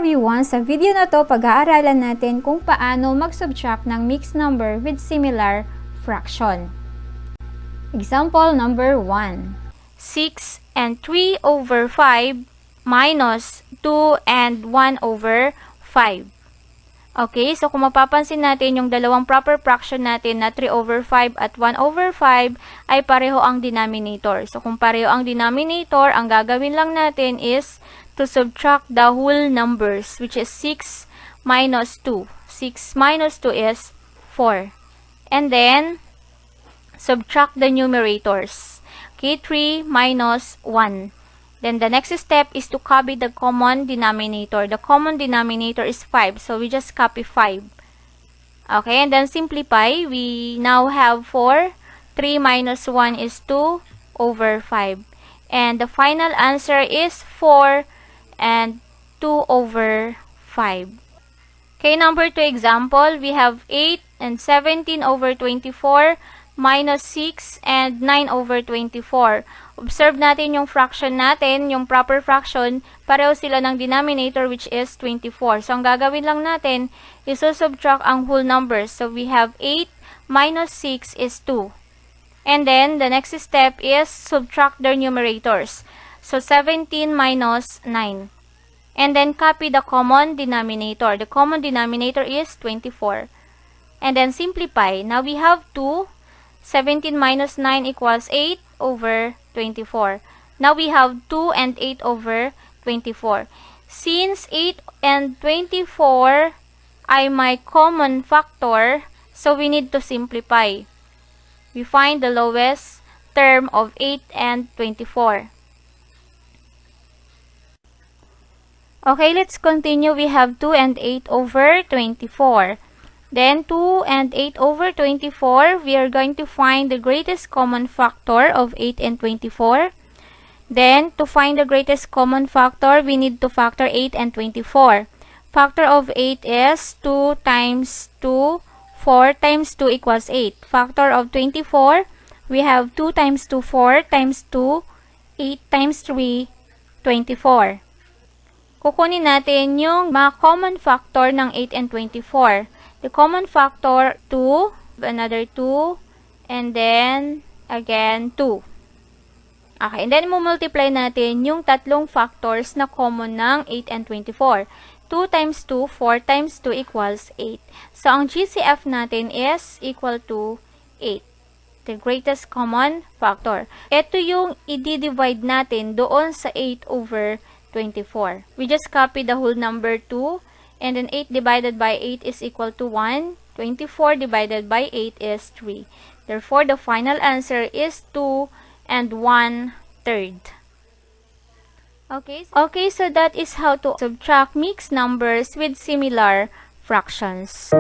everyone! Sa video na to, pag-aaralan natin kung paano mag-subtract ng mixed number with similar fraction. Example number 1. 6 and 3 over 5 minus 2 and 1 over 5. Okay, so kung mapapansin natin yung dalawang proper fraction natin na 3 over 5 at 1 over 5 ay pareho ang denominator. So kung pareho ang denominator, ang gagawin lang natin is to subtract the whole numbers, which is 6 minus 2. 6 minus 2 is 4. And then, subtract the numerators. Okay, 3 minus 1. Then the next step is to copy the common denominator. The common denominator is 5, so we just copy 5. Okay, and then simplify. We now have 4. 3 minus 1 is 2 over 5. And the final answer is 4 and 2 over 5. Okay, number 2 example. We have 8 and 17 over 24 minus 6 and 9 over 24. Observe natin yung fraction natin, yung proper fraction, pareho sila ng denominator which is 24. So, ang gagawin lang natin is to subtract ang whole numbers. So, we have 8 minus 6 is 2. And then, the next step is subtract their numerators. So, 17 minus 9. And then, copy the common denominator. The common denominator is 24. And then, simplify. Now, we have 2. 17 minus 9 equals 8 over 24. Now we have 2 and 8 over 24. Since 8 and 24 ay may common factor, so we need to simplify. We find the lowest term of 8 and 24. Okay, let's continue. We have 2 and 8 over 24. Then 2 and 8 over 24, we are going to find the greatest common factor of 8 and 24. Then, to find the greatest common factor, we need to factor 8 and 24. Factor of 8 is 2 times 2, 4 times 2 equals 8. Factor of 24, we have 2 times 2, 4 times 2, 8 times 3, 24. Kukunin natin yung mga common factor ng 8 and 24. The common factor, 2, another 2, and then, again, 2. Okay, and then, multiply natin yung tatlong factors na common ng 8 and 24. 2 times 2, 4 times 2 equals 8. So, ang GCF natin is equal to 8. The greatest common factor. Ito yung i-divide natin doon sa 8 over 24. We just copy the whole number 2. And then 8 divided by 8 is equal to 1. 24 divided by 8 is 3. Therefore, the final answer is 2 and 1/3. Okay, so that is how to subtract mixed numbers with similar fractions.